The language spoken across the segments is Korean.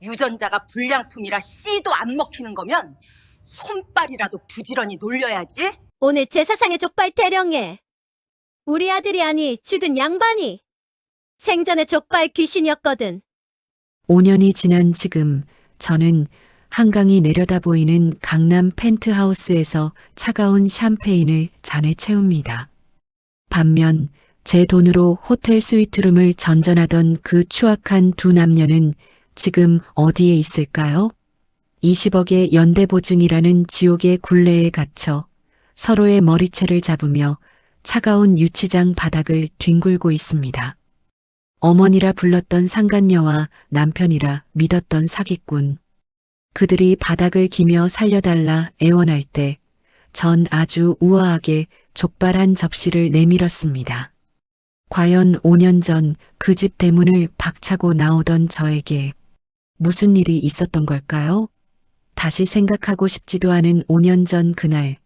유전자가 불량품이라 씨도 안 먹히는 거면 손발이라도 부지런히 놀려야지. 오늘 제사상의 족발 대령해. 우리 아들이 아니 죽은 양반이 생전에 족발 귀신이었거든. 5년이 지난 지금 저는 한강이 내려다 보이는 강남 펜트하우스에서 차가운 샴페인을 잔에 채웁니다. 반면 제 돈으로 호텔 스위트룸을 전전하던 그 추악한 두 남녀는 지금 어디에 있을까요? 20억의 연대보증이라는 지옥의 굴레에 갇혀 서로의 머리채를 잡으며 차가운 유치장 바닥을 뒹굴고 있습니다. 어머니라 불렀던 상간녀와 남편이라 믿었던 사기꾼. 그들이 바닥을 기며 살려달라 애원할 때 전 아주 우아하게 족발 한 접시를 내밀었습니다. 과연 5년 전 그 집 대문을 박차고 나오던 저에게 무슨 일이 있었던 걸까요? 다시 생각하고 싶지도 않은 5년 전 그날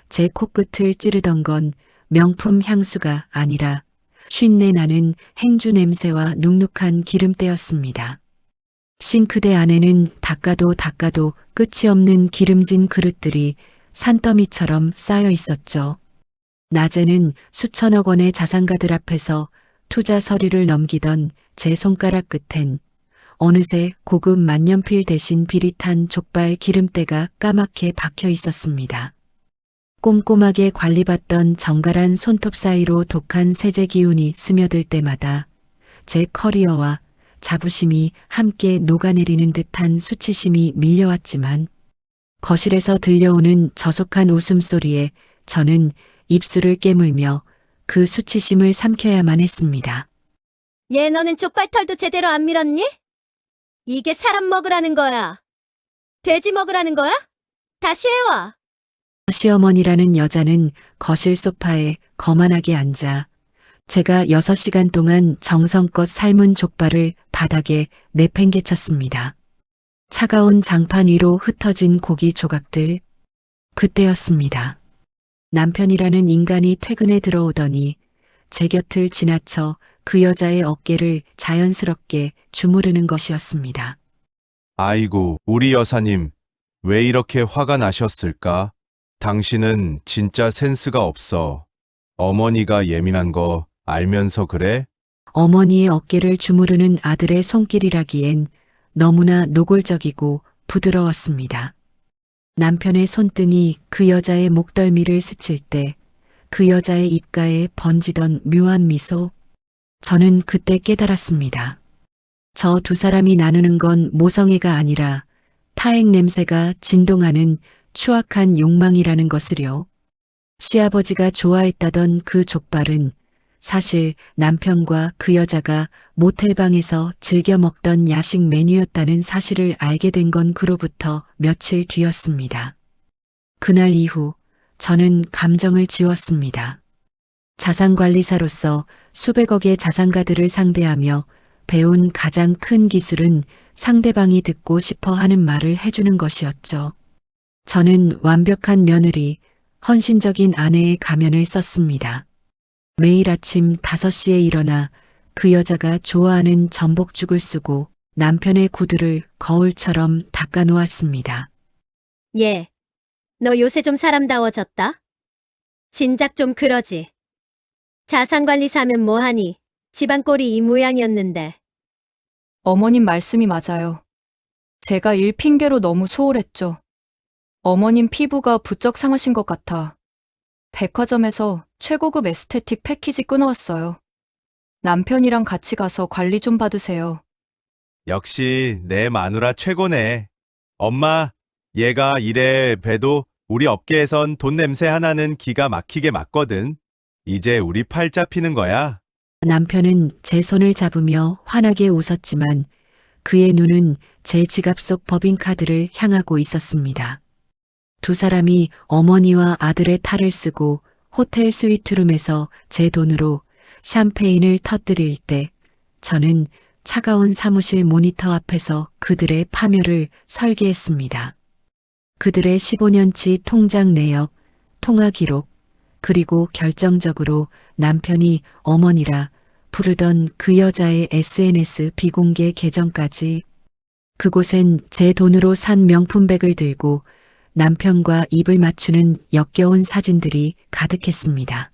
제 코끝을 찌르던 건 명품 향수가 아니라 쉰내 나는 행주 냄새와 눅눅한 기름때였습니다. 싱크대 안에는 닦아도 끝이 없는 기름진 그릇들이 산더미처럼 쌓여 있었죠. 낮에는 수천억 원의 자산가들 앞에서 투자 서류를 넘기던 제 손가락 끝엔 어느새 고급 만년필 대신 비릿한 족발 기름때가 까맣게 박혀 있었습니다. 꼼꼼하게 관리받던 정갈한 손톱 사이로 독한 세제 기운이 스며들 때마다 제 커리어와 자부심이 함께 녹아내리는 듯한 수치심이 밀려왔지만 거실에서 들려오는 저속한 웃음소리에 저는 입술을 깨물며 그 수치심을 삼켜야만 했습니다. 얘 너는 족발털도 제대로 안 밀었니? 이게 사람 먹으라는 거야. 돼지 먹으라는 거야? 다시 해와. 시어머니라는 여자는 거실 소파에 거만하게 앉아 제가 6시간 동안 정성껏 삶은 족발을 바닥에 내팽개쳤습니다. 차가운 장판 위로 흩어진 고기 조각들. 그때였습니다. 남편이라는 인간이 퇴근에 들어오더니 제 곁을 지나쳐 그 여자의 어깨를 자연스럽게 주무르는 것이었습니다. 아이고, 우리 여사님, 왜 이렇게 화가 나셨을까? 당신은 진짜 센스가 없어. 어머니가 예민한 거 알면서 그래? 어머니의 어깨를 주무르는 아들의 손길이라기엔 너무나 노골적이고 부드러웠습니다. 남편의 손등이 그 여자의 목덜미를 스칠 때 그 여자의 입가에 번지던 묘한 미소. 저는 그때 깨달았습니다. 저 두 사람이 나누는 건 모성애가 아니라 타액 냄새가 진동하는 추악한 욕망이라는 것을요. 시아버지가 좋아했다던 그 족발은 사실 남편과 그 여자가 모텔방에서 즐겨 먹던 야식 메뉴였다는 사실을 알게 된 건 그로부터 며칠 뒤였습니다. 그날 이후 저는 감정을 지웠습니다. 자산관리사로서 수백억의 자산가들을 상대하며 배운 가장 큰 기술은 상대방이 듣고 싶어 하는 말을 해주는 것이었죠. 저는 완벽한 며느리, 헌신적인 아내의 가면을 썼습니다. 매일 아침 5시에 일어나 그 여자가 좋아하는 전복죽을 쓰고 남편의 구두를 거울처럼 닦아 놓았습니다. 얘, 너 요새 좀 사람다워졌다? 진작 좀 그러지. 자산관리사면 뭐하니? 집안 꼴이 이 모양이었는데. 어머님 말씀이 맞아요. 제가 일 핑계로 너무 소홀했죠. 어머님 피부가 부쩍 상하신 것 같아. 백화점에서 최고급 에스테틱 패키지 끊어왔어요. 남편이랑 같이 가서 관리 좀 받으세요. 역시 내 마누라 최고네. 엄마, 얘가 이래 봬도 우리 업계에선 돈 냄새 하나는 기가 막히게 맡거든. 이제 우리 팔 잡히는 거야. 남편은 제 손을 잡으며 환하게 웃었지만 그의 눈은 제 지갑 속 법인카드를 향하고 있었습니다. 두 사람이 어머니와 아들의 탈을 쓰고 호텔 스위트룸에서 제 돈으로 샴페인을 터뜨릴 때 저는 차가운 사무실 모니터 앞에서 그들의 파멸을 설계했습니다. 그들의 15년치 통장 내역, 통화 기록, 그리고 결정적으로 남편이 어머니라 부르던 그 여자의 SNS 비공개 계정까지. 그곳엔 제 돈으로 산 명품백을 들고 남편과 입을 맞추는 역겨운 사진들이 가득했습니다.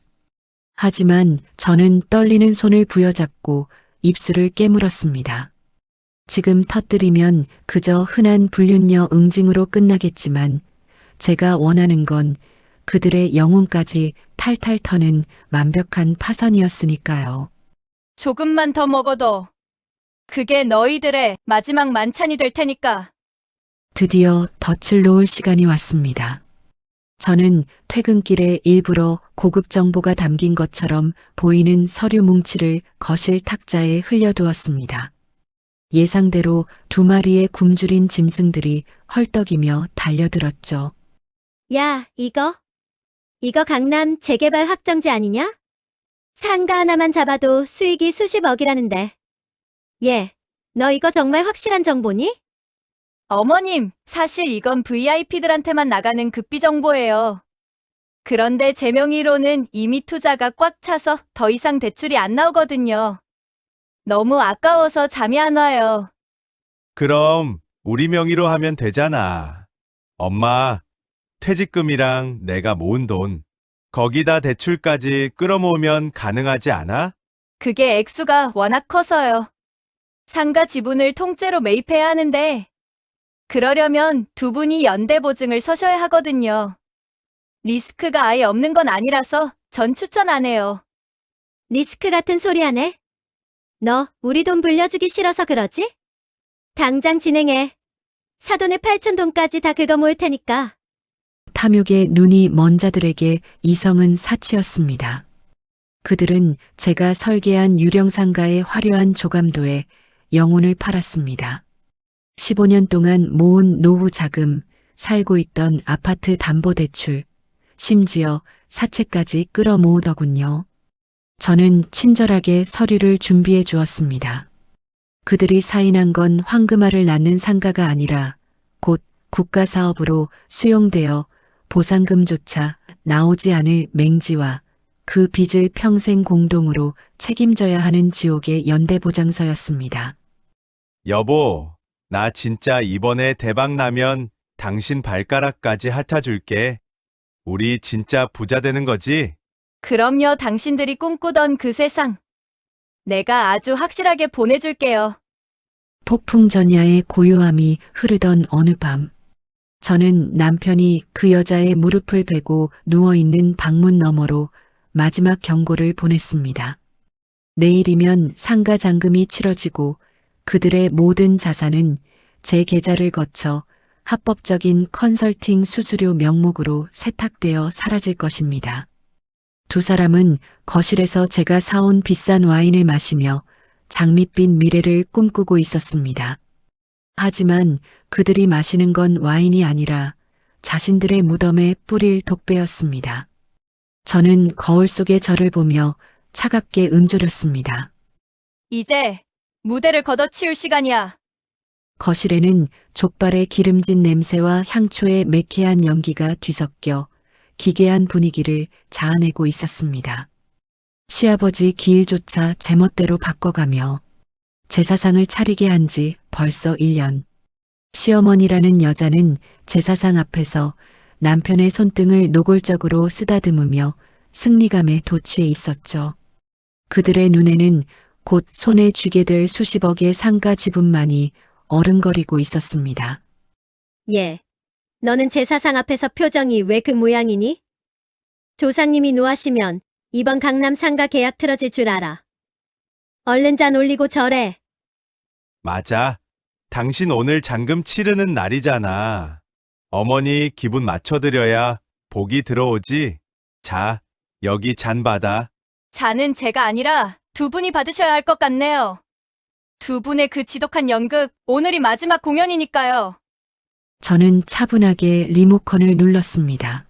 하지만 저는 떨리는 손을 부여잡고 입술을 깨물었습니다. 지금 터뜨리면 그저 흔한 불륜녀 응징으로 끝나겠지만 제가 원하는 건 그들의 영혼까지 탈탈 터는 완벽한 파선이었으니까요. 조금만 더 먹어도 그게 너희들의 마지막 만찬이 될 테니까. 드디어 덫을 놓을 시간이 왔습니다. 저는 퇴근길에 일부러 고급 정보가 담긴 것처럼 보이는 서류 뭉치를 거실 탁자에 흘려두었습니다. 예상대로 2마리의 굶주린 짐승들이 헐떡이며 달려들었죠. 야, 이거 강남 재개발 확정지 아니냐? 상가 하나만 잡아도 수익이 수십억이라는데. 얘, 너 이거 정말 확실한 정보니? 어머님, 사실 이건 VIP들한테만 나가는 급비 정보예요. 그런데 제 명의로는 이미 투자가 꽉 차서 더 이상 대출이 안 나오거든요. 너무 아까워서 잠이 안 와요. 그럼 우리 명의로 하면 되잖아. 엄마, 퇴직금이랑 내가 모은 돈, 거기다 대출까지 끌어모으면 가능하지 않아? 그게 액수가 워낙 커서요. 상가 지분을 통째로 매입해야 하는데, 그러려면 두 분이 연대 보증을 서셔야 하거든요. 리스크가 아예 없는 건 아니라서 전 추천 안 해요. 리스크 같은 소리 하네. 너 우리 돈 불려주기 싫어서 그러지? 당장 진행해. 사돈의 8천 돈까지 다 긁어모을 테니까. 탐욕의 눈이 먼 자들에게 이성은 사치였습니다. 그들은 제가 설계한 유령상가의 화려한 조감도에 영혼을 팔았습니다. 15년 동안 모은 노후 자금, 살고 있던 아파트 담보대출, 심지어 사채까지 끌어모으더군요. 저는 친절하게 서류를 준비해 주었습니다. 그들이 사인한 건 황금알을 낳는 상가가 아니라 곧 국가사업으로 수용되어 보상금조차 나오지 않을 맹지와 그 빚을 평생 공동으로 책임져야 하는 지옥의 연대보장서였습니다. 여보, 나 진짜 이번에 대박 나면 당신 발가락까지 핥아줄게. 우리 진짜 부자 되는 거지? 그럼요, 당신들이 꿈꾸던 그 세상. 내가 아주 확실하게 보내줄게요. 폭풍전야의 고요함이 흐르던 어느 밤, 저는 남편이 그 여자의 무릎을 베고 누워있는 방문 너머로 마지막 경고를 보냈습니다. 내일이면 상가 잔금이 치러지고 그들의 모든 자산은 제 계좌를 거쳐 합법적인 컨설팅 수수료 명목으로 세탁되어 사라질 것입니다. 두 사람은 거실에서 제가 사온 비싼 와인을 마시며 장밋빛 미래를 꿈꾸고 있었습니다. 하지만 그들이 마시는 건 와인이 아니라 자신들의 무덤에 뿌릴 독배였습니다. 저는 거울 속의 저를 보며 차갑게 은조렸습니다. 이제 무대를 걷어치울 시간이야. 거실에는 족발의 기름진 냄새와 향초의 매캐한 연기가 뒤섞여 기괴한 분위기를 자아내고 있었습니다. 시아버지 기일조차 제멋대로 바꿔가며 제사상을 차리게 한 지 벌써 1년. 시어머니라는 여자는 제사상 앞에서 남편의 손등을 노골적으로 쓰다듬으며 승리감에 도취해 있었죠. 그들의 눈에는 곧 손에 쥐게 될 수십억의 상가 지분만이 어른거리고 있었습니다. 얘, 너는 제사상 앞에서 표정이 왜 그 모양이니? 조상님이 노하시면 이번 강남 상가 계약 틀어질 줄 알아. 얼른 잔 올리고 절해. 맞아. 당신 오늘 잔금 치르는 날이잖아. 어머니 기분 맞춰드려야 복이 들어오지. 자, 여기 잔 받아. 잔은 제가 아니라 두 분이 받으셔야 할 것 같네요. 두 분의 그 지독한 연극, 오늘이 마지막 공연이니까요. 저는 차분하게 리모컨을 눌렀습니다.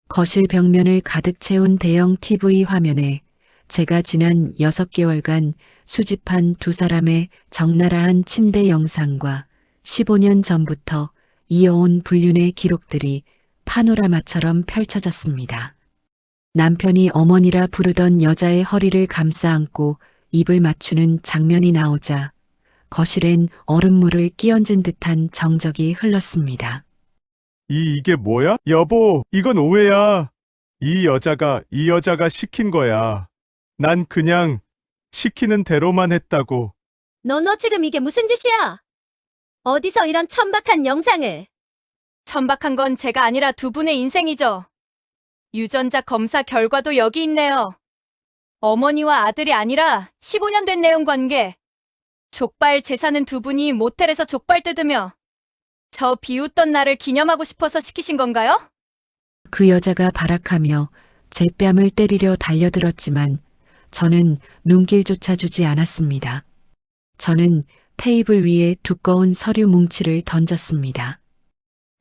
거실 벽면을 가득 채운 대형 TV 화면에 제가 지난 6개월간 수집한 두 사람의 적나라한 침대 영상과 15년 전부터 이어온 불륜의 기록들이 파노라마처럼 펼쳐졌습니다. 남편이 어머니라 부르던 여자의 허리를 감싸 안고 입을 맞추는 장면이 나오자 거실엔 얼음물을 끼얹은 듯한 정적이 흘렀습니다. 이게 뭐야? 여보, 이건 오해야. 이 여자가 시킨 거야. 난 그냥 시키는 대로만 했다고. 너 지금 이게 무슨 짓이야? 어디서 이런 천박한 영상을? 천박한 건 제가 아니라 두 분의 인생이죠. 유전자 검사 결과도 여기 있네요. 어머니와 아들이 아니라 15년 된 내용 관계. 족발 제사는 두 분이 모텔에서 족발 뜯으며 저 비웃던 날을 기념하고 싶어서 시키신 건가요? 그 여자가 발악하며 제 뺨을 때리려 달려들었지만 저는 눈길조차 주지 않았습니다. 저는 테이블 위에 두꺼운 서류 뭉치를 던졌습니다.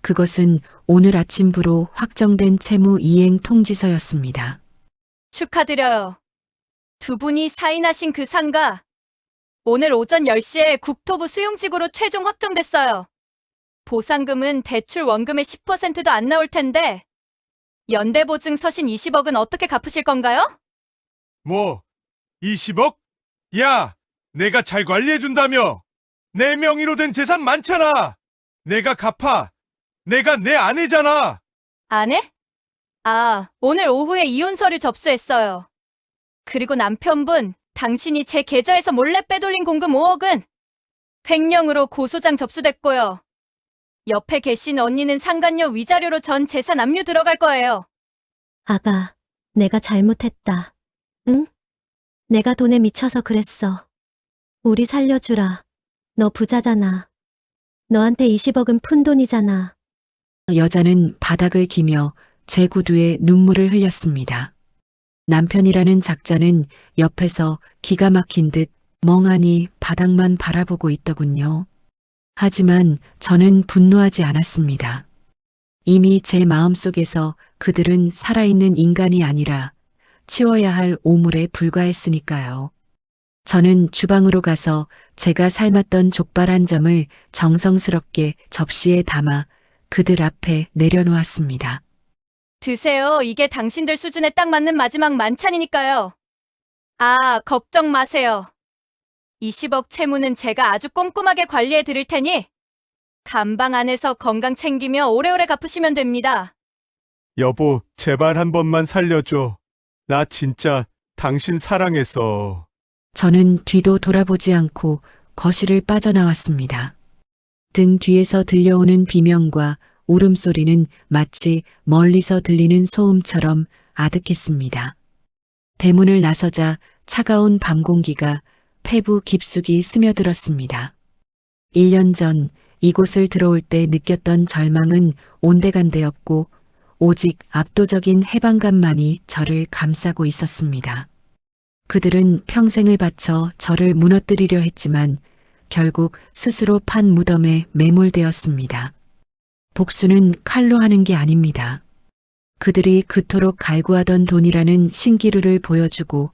그것은 오늘 아침부로 확정된 채무 이행 통지서였습니다. 축하드려요. 두 분이 사인하신 그 상가 오늘 오전 10시에 국토부 수용직으로 최종 확정됐어요. 보상금은 대출 원금의 10%도 안 나올 텐데 연대보증 서신 20억은 어떻게 갚으실 건가요? 뭐, 20억? 야, 내가 잘 관리해준다며. 내 명의로 된 재산 많잖아. 내가 갚아. 내가 내 아내잖아. 아내? 오늘 오후에 이혼 서류 접수했어요. 그리고 남편분, 당신이 제 계좌에서 몰래 빼돌린 공금 5억은 횡령으로 고소장 접수됐고요. 옆에 계신 언니는 상간녀 위자료로 전 재산 압류 들어갈 거예요. 아가, 내가 잘못했다. 응? 내가 돈에 미쳐서 그랬어. 우리 살려주라. 너 부자잖아. 너한테 20억은 푼돈이잖아. 여자는 바닥을 기며 제 구두에 눈물을 흘렸습니다. 남편이라는 작자는 옆에서 기가 막힌 듯 멍하니 바닥만 바라보고 있더군요. 하지만 저는 분노하지 않았습니다. 이미 제 마음속에서 그들은 살아있는 인간이 아니라 치워야 할 오물에 불과했으니까요. 저는 주방으로 가서 제가 삶았던 족발 한 점을 정성스럽게 접시에 담아 그들 앞에 내려놓았습니다. 드세요. 이게 당신들 수준에 딱 맞는 마지막 만찬이니까요. 걱정 마세요. 20억 채무는 제가 아주 꼼꼼하게 관리해 드릴 테니 감방 안에서 건강 챙기며 오래오래 갚으시면 됩니다. 여보, 제발 한 번만 살려줘. 나 진짜 당신 사랑했어. 저는 뒤도 돌아보지 않고 거실을 빠져나왔습니다. 등 뒤에서 들려오는 비명과 울음소리는 마치 멀리서 들리는 소음처럼 아득했습니다. 대문을 나서자 차가운 밤 공기가 폐부 깊숙이 스며들었습니다. 1년 전 이곳을 들어올 때 느꼈던 절망은 온데간데없고 오직 압도적인 해방감만이 저를 감싸고 있었습니다. 그들은 평생을 바쳐 저를 무너뜨리려 했지만 결국 스스로 판 무덤에 매몰되었습니다. 복수는 칼로 하는 게 아닙니다. 그들이 그토록 갈구하던 돈이라는 신기루를 보여주고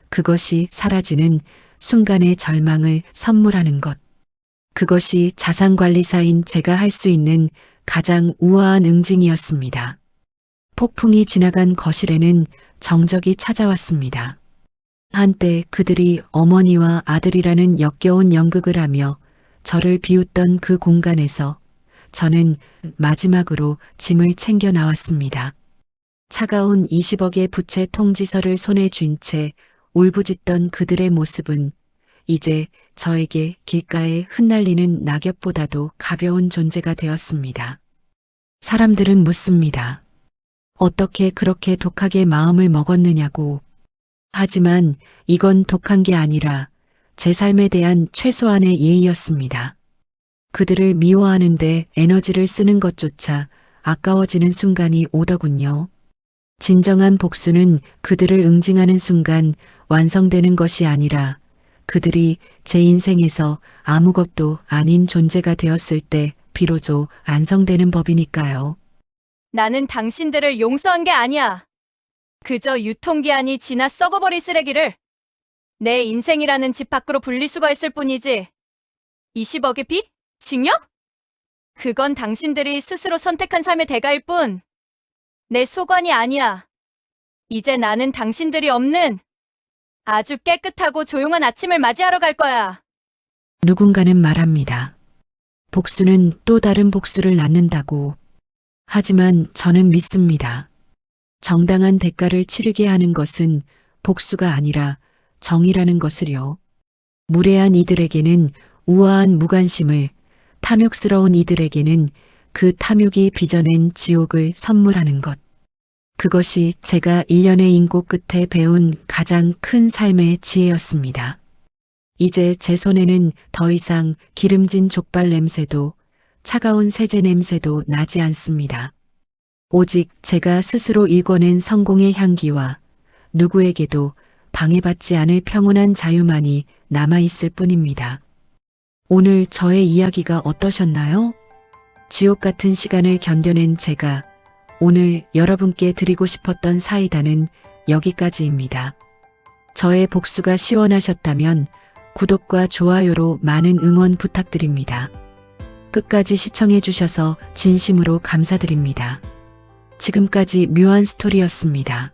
그것이 사라지는 순간의 절망을 선물하는 것. 그것이 자산관리사인 제가 할 수 있는 가장 우아한 응징이었습니다. 폭풍이 지나간 거실에는 정적이 찾아왔습니다. 한때 그들이 어머니와 아들이라는 역겨운 연극을 하며 저를 비웃던 그 공간에서 저는 마지막으로 짐을 챙겨 나왔습니다. 차가운 20억의 부채 통지서를 손에 쥔 채 울부짖던 그들의 모습은 이제 저에게 길가에 흩날리는 낙엽보다도 가벼운 존재가 되었습니다. 사람들은 묻습니다. 어떻게 그렇게 독하게 마음을 먹었느냐고. 하지만 이건 독한 게 아니라 제 삶에 대한 최소한의 예의였습니다. 그들을 미워하는데 에너지를 쓰는 것조차 아까워지는 순간이 오더군요. 진정한 복수는 그들을 응징하는 순간 완성되는 것이 아니라 그들이 제 인생에서 아무것도 아닌 존재가 되었을 때 비로소 완성되는 법이니까요. 나는 당신들을 용서한 게 아니야. 그저 유통기한이 지나 썩어버린 쓰레기를 내 인생이라는 집 밖으로 분리수거했을 뿐이지. 20억의 빚? 징역? 그건 당신들이 스스로 선택한 삶의 대가일 뿐. 내 소관이 아니야. 이제 나는 당신들이 없는 아주 깨끗하고 조용한 아침을 맞이하러 갈 거야. 누군가는 말합니다. 복수는 또 다른 복수를 낳는다고. 하지만 저는 믿습니다. 정당한 대가를 치르게 하는 것은 복수가 아니라 정의라는 것을요. 무례한 이들에게는 우아한 무관심을, 탐욕스러운 이들에게는 그 탐욕이 빚어낸 지옥을 선물하는 것. 그것이 제가 1년의 인고 끝에 배운 가장 큰 삶의 지혜였습니다. 이제 제 손에는 더 이상 기름진 족발 냄새도 차가운 세제 냄새도 나지 않습니다. 오직 제가 스스로 일궈낸 성공의 향기와 누구에게도 방해받지 않을 평온한 자유만이 남아있을 뿐입니다. 오늘 저의 이야기가 어떠셨나요? 지옥 같은 시간을 견뎌낸 제가 오늘 여러분께 드리고 싶었던 사이다는 여기까지입니다. 저의 복수가 시원하셨다면 구독과 좋아요로 많은 응원 부탁드립니다. 끝까지 시청해 주셔서 진심으로 감사드립니다. 지금까지 묘한 스토리였습니다.